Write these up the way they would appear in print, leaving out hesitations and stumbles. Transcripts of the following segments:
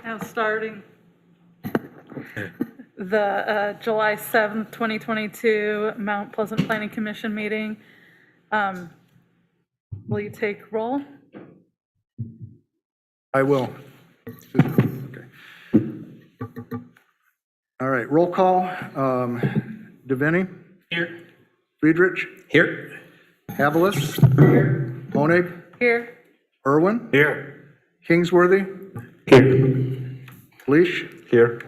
Now starting the July 7th, 2022 Mount Pleasant Planning Commission meeting. Will you take roll? I will. Okay. All right, roll call. Devaney? Here. Friedrich? Here. Havelis? Here. Honig? Here. Irwin? Here. Kingsworthy? Here. Leash? Here.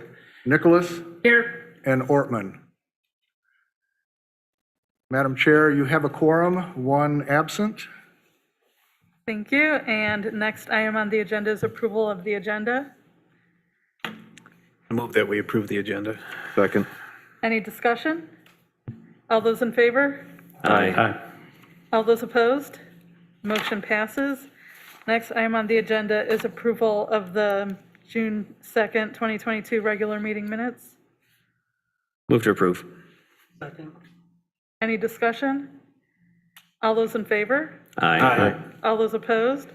Nicholas? Here. And Ortman. Madam Chair, you have a quorum, one absent. Thank you. And next item on the agenda is approval of the agenda. I move that we approve the agenda. Second. Any discussion? All those in favor? Aye. All those opposed? Motion passes. Next item on the agenda is approval of the June 2nd, 2022 regular meeting minutes. Move to approve. Any discussion? All those in favor? Aye. All those opposed?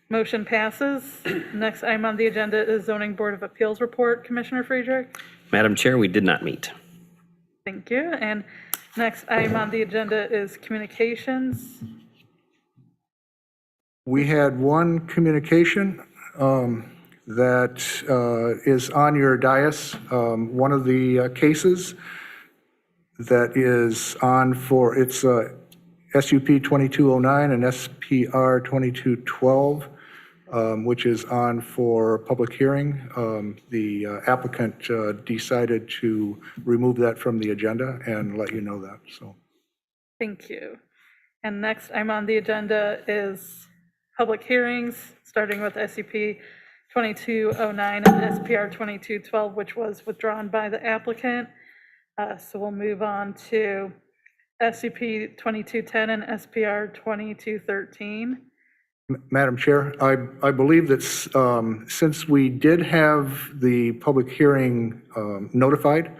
Motion passes. Next item on the agenda is Zoning Board of Appeals report. Commissioner Friedrich? Madam Chair, we did not meet. Thank you. And next item on the agenda is communications. We had one communication that is on your dais. One of the cases that is on for, it's SUP 2209 and SPR 2212, which is on for public hearing. The applicant decided to remove that from the agenda and let you know that, so. Thank you. And next item on the agenda is public hearings, starting with SUP 2209 and SPR 2212, which was withdrawn by the applicant. So we'll move on to SUP 2210 and SPR 2213. Madam Chair, I believe that since we did have the public hearing notified,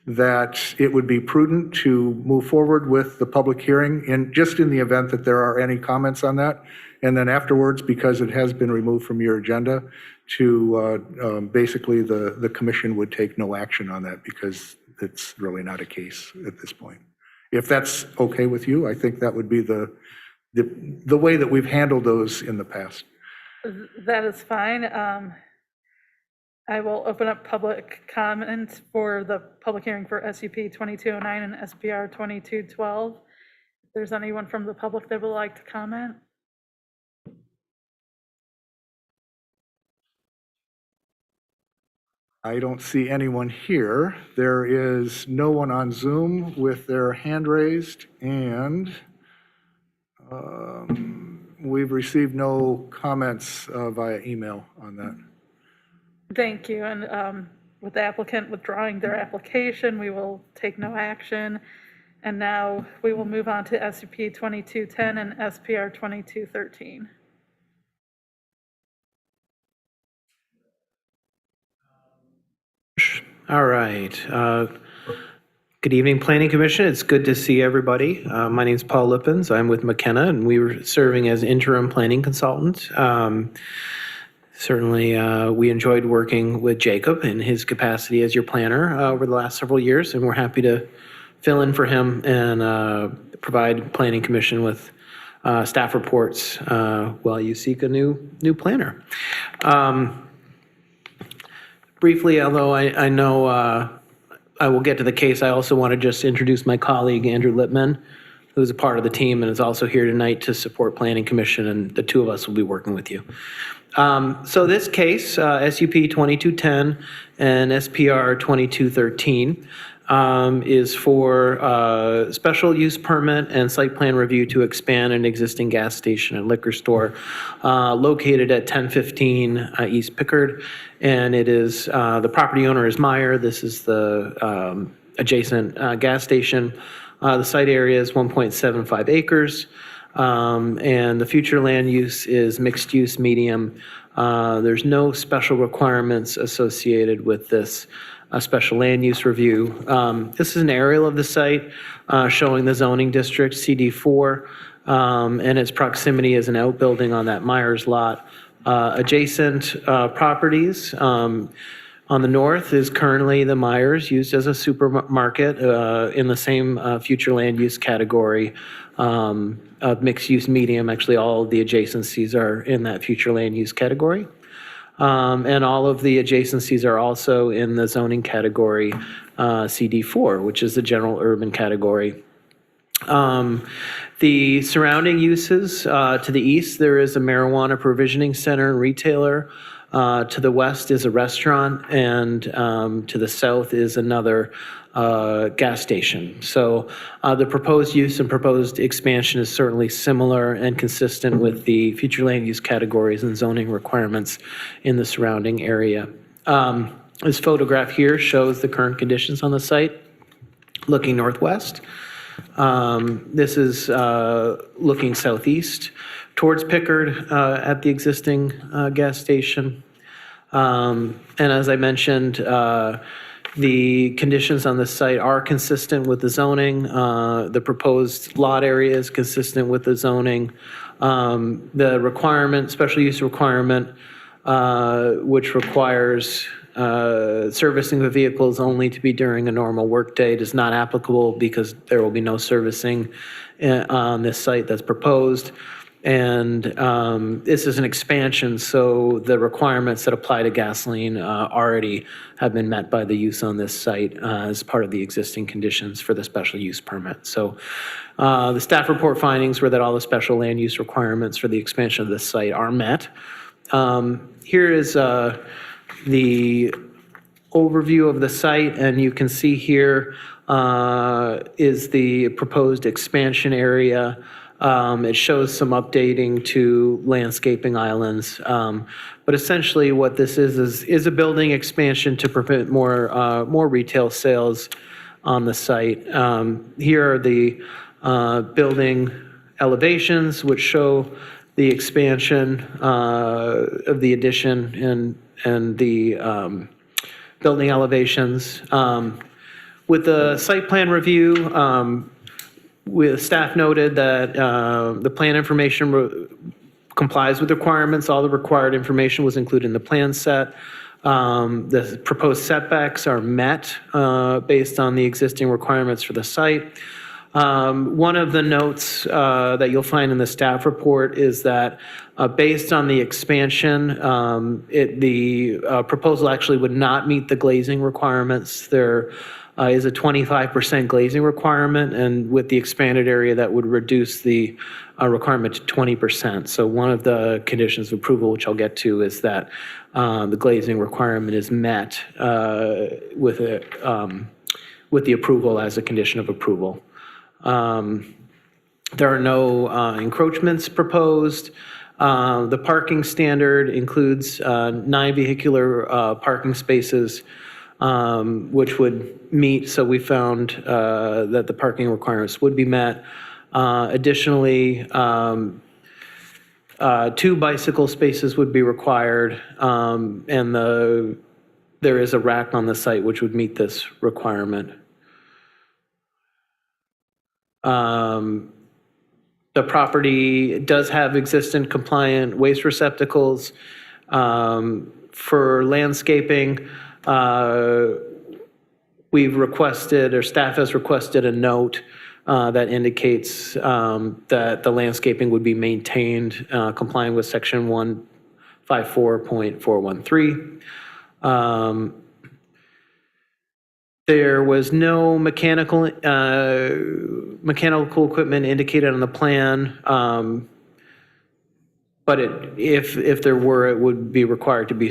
that it would be prudent to move forward with the public hearing just in the event that there are any comments on that. And then afterwards, because it has been removed from your agenda, to basically the commission would take no action on that because it's really not a case at this point. If that's okay with you, I think that would be the way that we've handled those in the past. That is fine. I will open up public comment for the public hearing for SUP 2209 and SPR 2212. If there's anyone from the public that would like to comment. I don't see anyone here. There is no one on Zoom with their hand raised, and we've received no comments via email on that. Thank you. And with the applicant withdrawing their application, we will take no action. And now we will move on to SUP 2210 and SPR 2213. All right. Good evening, Planning Commission. It's good to see everybody. My name is Paul Lippens. I'm with McKenna, and we were serving as interim planning consultant. Certainly, we enjoyed working with Jacob in his capacity as your planner over the last several years, and we're happy to fill in for him and provide Planning Commission with staff reports while you seek a new planner. Briefly, although I know I will get to the case, I also want to just introduce my colleague, Andrew Lippman, who's a part of the team and is also here tonight to support Planning Commission, and the two of us will be working with you. So this case, SUP 2210 and SPR 2213, is for special use permit and site plan review to expand an existing gas station and liquor store located at 1015 East Pickard. And it is, the property owner is Meyer. This is the adjacent gas station. The site area is 1.75 acres. And the future land use is mixed use medium. There's no special requirements associated with this special land use review. This is an aerial of the site showing the zoning district CD4 and its proximity as an outbuilding on that Myers lot. Adjacent properties. On the north is currently the Myers, used as a supermarket in the same future land use category of mixed use medium. Actually, all of the adjacencies are in that future land use category. And all of the adjacencies are also in the zoning category CD4, which is the general urban category. The surrounding uses, to the east, there is a marijuana provisioning center and retailer. To the west is a restaurant, and to the south is another gas station. So the proposed use and proposed expansion is certainly similar and consistent with the future land use categories and zoning requirements in the surrounding area. This photograph here shows the current conditions on the site, looking northwest. This is looking southeast towards Pickard at the existing gas station. And as I mentioned, the conditions on the site are consistent with the zoning. The proposed lot area is consistent with the zoning. The requirement, special use requirement, which requires servicing of vehicles only to be during a normal workday, is not applicable because there will be no servicing on this site that's proposed. And this is an expansion, so the requirements that apply to gasoline already have been met by the use on this site as part of the existing conditions for the special use permit. So the staff report findings were that all the special land use requirements for the expansion of this site are met. Here is the overview of the site, and you can see here is the proposed expansion area. It shows some updating to landscaping islands. But essentially what this is a building expansion to permit more retail sales on the site. Here are the building elevations, which show the expansion of the addition and the building elevations. With the site plan review, staff noted that the plan information complies with requirements. All the required information was included in the plan set. The proposed setbacks are met based on the existing requirements for the site. One of the notes that you'll find in the staff report is that based on the expansion, the proposal actually would not meet the glazing requirements. There is a 25% glazing requirement, and with the expanded area, that would reduce the requirement to 20%. So one of the conditions of approval, which I'll get to, is that the glazing requirement is met with the approval as a condition of approval. There are no encroachments proposed. The parking standard includes 9 vehicular parking spaces, which would meet, so we found that the parking requirements would be met. Additionally, 2 bicycle spaces would be required, and there is a rack on the site which would meet this requirement. The property does have existing compliant waste receptacles. For landscaping, we've requested, or staff has requested, a note that indicates that the landscaping would be maintained complying with section 154.413. There was no mechanical equipment indicated on the plan, but if there were, it would be required to be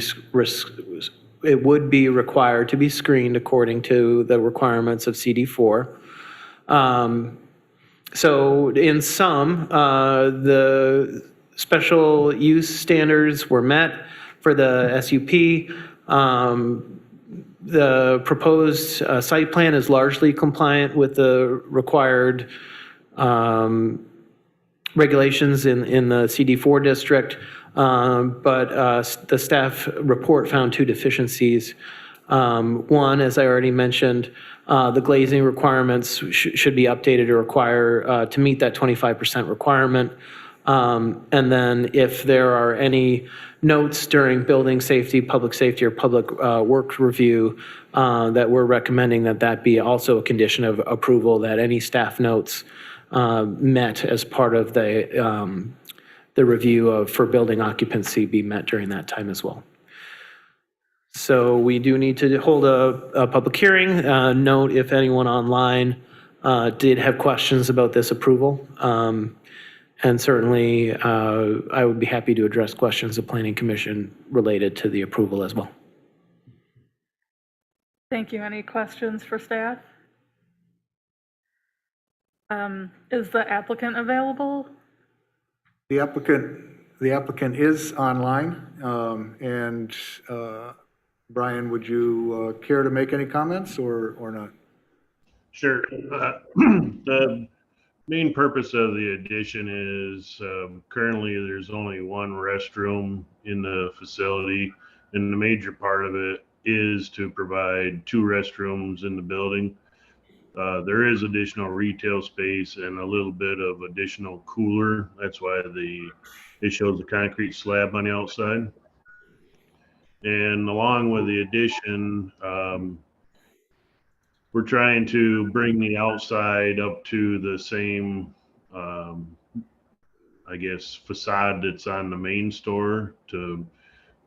screened according to the requirements of CD4. So in sum, the special use standards were met for the SUP. The proposed site plan is largely compliant with the required regulations in the CD4 district, but the staff report found two deficiencies. One, as I already mentioned, the glazing requirements should be updated to require to meet that 25% requirement. And then if there are any notes during building safety, public safety, or public works review, that we're recommending that be also a condition of approval, that any staff notes met as part of the review for building occupancy be met during that time as well. So we do need to hold a public hearing. Note if anyone online did have questions about this approval. And certainly, I would be happy to address questions of Planning Commission related to the approval as well. Thank you. Any questions for staff? Is the applicant available? The applicant is online, and Brian, would you care to make any comments or not? Sure. The main purpose of the addition is currently there's only one restroom in the facility, and the major part of it is to provide two restrooms in the building. There is additional retail space and a little bit of additional cooler. That's why it shows the concrete slab on the outside. And along with the addition, we're trying to bring the outside up to the same, I guess, facade that's on the main store to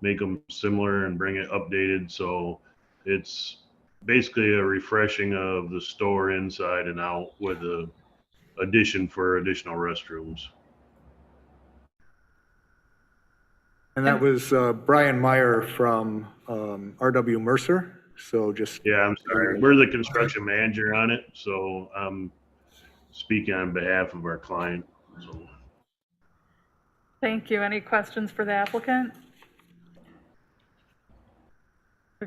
make them similar and bring it updated. So it's basically a refreshing of the store inside and out with the addition for additional restrooms. And that was Brian Meyer from R.W. Mercer. So just, Yeah, I'm sorry. We're the construction manager on it, so I'm speaking on behalf of our client. So. Thank you. Any questions for the applicant?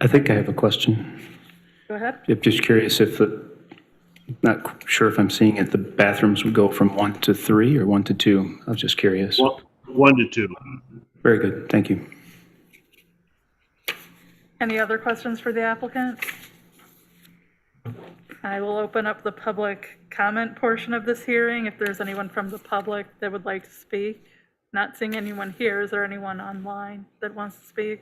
I think I have a question. Go ahead. I'm just curious if not sure if I'm seeing it, the bathrooms would go from 1 to 3 or 1 to 2. I was just curious. 1 to 2. Very good. Thank you. Any other questions for the applicant? I will open up the public comment portion of this hearing. If there's anyone from the public that would like to speak. Not seeing anyone here. Is there anyone online that wants to speak?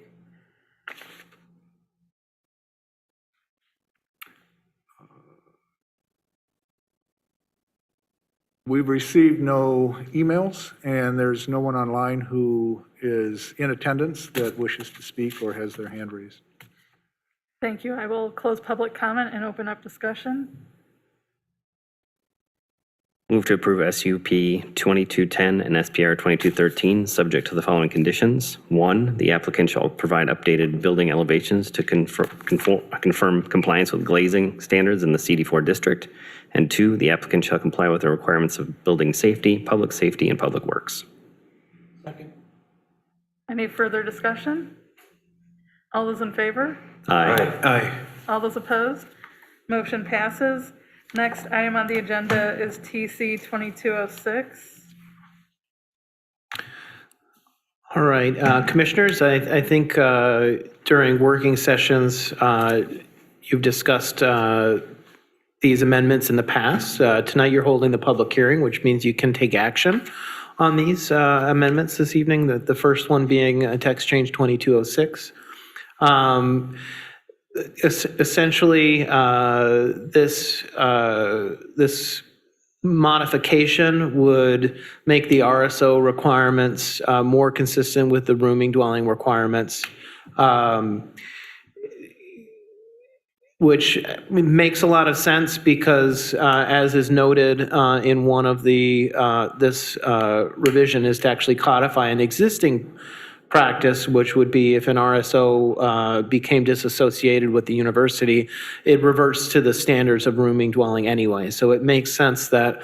we've received no emails, and there's no one online who is in attendance that wishes to speak or has their hand raised. Thank you. I will close public comment and open up discussion. Move to approve SUP 2210 and SPR 2213, subject to the following conditions. 1, the applicant shall provide updated building elevations to confirm compliance with glazing standards in the CD4 district. And 2, the applicant shall comply with the requirements of building safety, and public works. Any further discussion? All those in favor? Aye. Aye. All those opposed? Motion passes. Next item on the agenda is TC 2206. All right, commissioners, I think during working sessions, you've discussed these amendments in the past. Tonight you're holding the public hearing, which means you can take action on these amendments this evening, the first one being text change 2206. Essentially, this modification would make the RSO requirements more consistent with the rooming dwelling requirements. which makes a lot of sense because, as is noted in one of the, this revision is to actually codify an existing practice, which would be if an RSO became disassociated with the university, it reverts to the standards of rooming dwelling anyway. So it makes sense that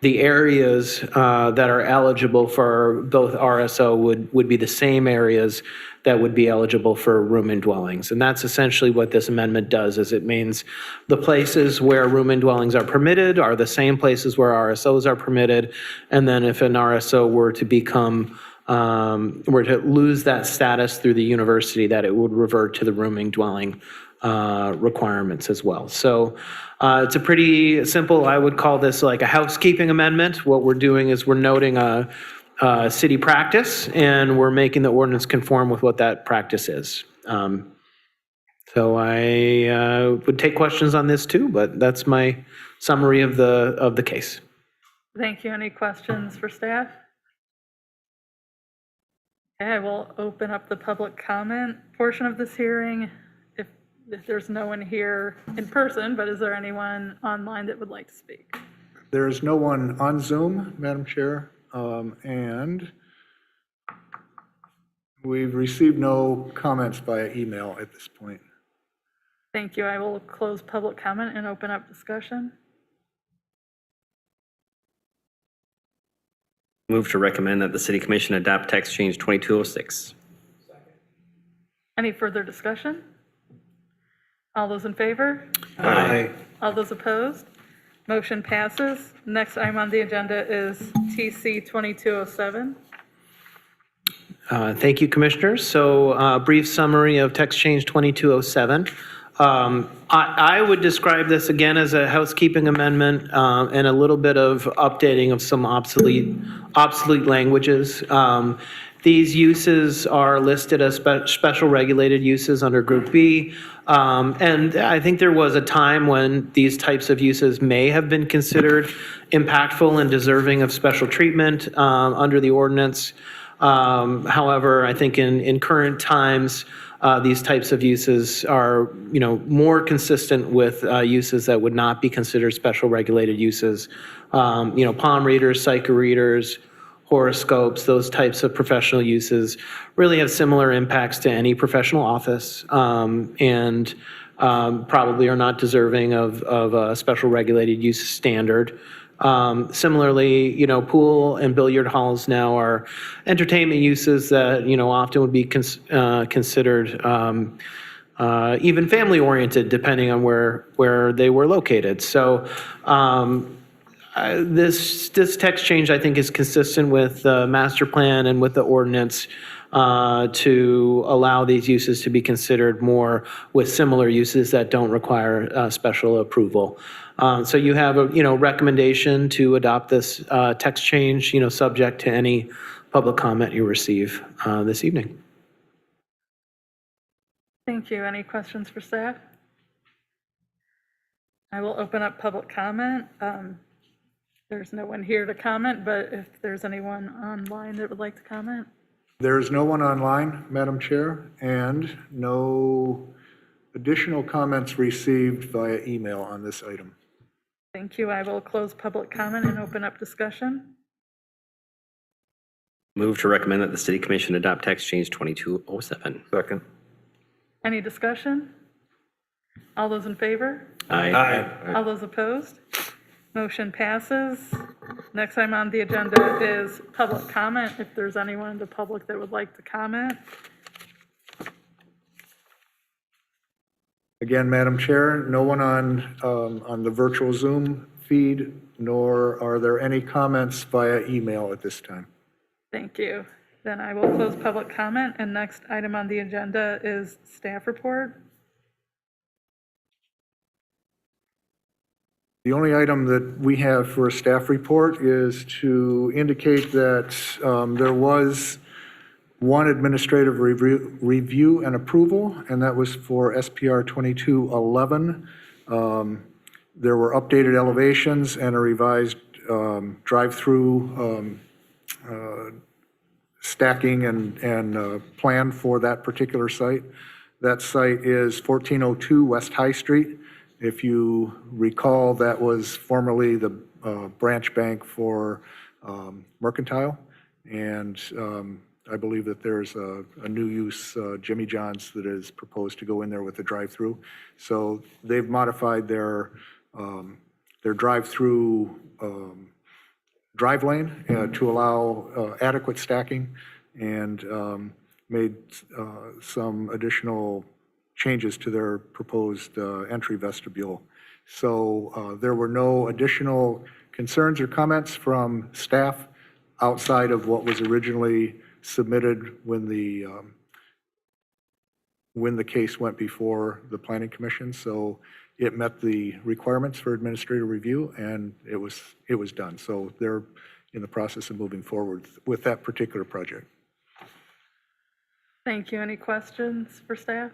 the areas that are eligible for both RSO would be the same areas that would be eligible for room and dwellings. And that's essentially what this amendment does, is it means the places where room and dwellings are permitted are the same places where RSOs are permitted. And then if an RSO were to become, were to lose that status through the university, that it would revert to the rooming dwelling requirements as well. So it's a pretty simple, I would call this like a housekeeping amendment. What we're doing is we're noting a city practice, and we're making the ordinance conform with what that practice is. So I would take questions on this too, but that's my summary of the case. Thank you. Any questions for staff? Okay, I will open up the public comment portion of this hearing. If there's no one here in person, but is there anyone online that would like to speak? There is no one on Zoom, Madam Chair, and we've received no comments via email at this point. Thank you. I will close public comment and open up discussion. Move to recommend that the City Commission adopt text change 2206. Any further discussion? All those in favor? Aye. All those opposed? Motion passes. Next item on the agenda is TC 2207. Thank you, Commissioners. So brief summary of text change 2207. I would describe this again as a housekeeping amendment and a little bit of updating of some obsolete languages. These uses are listed as special regulated uses under Group B. And I think there was a time when these types of uses may have been considered impactful and deserving of special treatment under the ordinance. However, I think in current times, these types of uses are, more consistent with uses that would not be considered special regulated uses. Palm readers, psycho readers, horoscopes, those types of professional uses really have similar impacts to any professional office, and probably are not deserving of a special regulated use standard. Similarly, pool and billiard halls now are entertainment uses that, often would be considered even family-oriented, depending on where they were located. So this text change, I think, is consistent with the master plan and with the ordinance to allow these uses to be considered more with similar uses that don't require special approval. So you have a, recommendation to adopt this text change, subject to any public comment you receive this evening. Thank you. Any questions for staff? I will open up public comment. There's no one here to comment, but if there's anyone online that would like to comment. There is no one online, Madam Chair, and no additional comments received via email on this item. Thank you. I will close public comment and open up discussion. Move to recommend that the City Commission adopt text change 2207. Second. Any discussion? All those in favor? Aye. All those opposed? Motion passes. Next item on the agenda is public comment. If there's anyone in the public that would like to comment. Again, Madam Chair, no one on the virtual Zoom feed, nor are there any comments via email at this time. Thank you. Then I will close public comment, and next item on the agenda is staff report. The only item that we have for a staff report is to indicate that there was one administrative review and approval, and that was for SPR 2211. There were updated elevations and a revised drive-through stacking and plan for that particular site. That site is 1402 West High Street. If you recall, that was formerly the branch bank for Mercantile. And I believe that there's a new use, Jimmy John's, that is proposed to go in there with a drive-through. So they've modified their drive-through drive lane to allow adequate stacking, and made some additional changes to their proposed entry vestibule. So there were no additional concerns or comments from staff outside of what was originally submitted when the case went before the Planning Commission. So it met the requirements for administrative review, and it was done. So they're in the process of moving forward with that particular project. Thank you. Any questions for staff?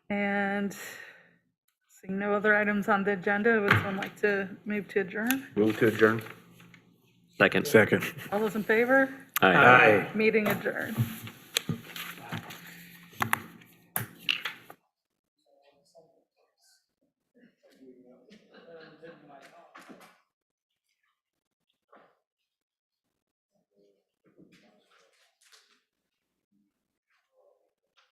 And seeing no other items on the agenda, would someone like to move to adjourn? Move to adjourn. Second. Second. All those in favor? Aye. Meeting adjourned.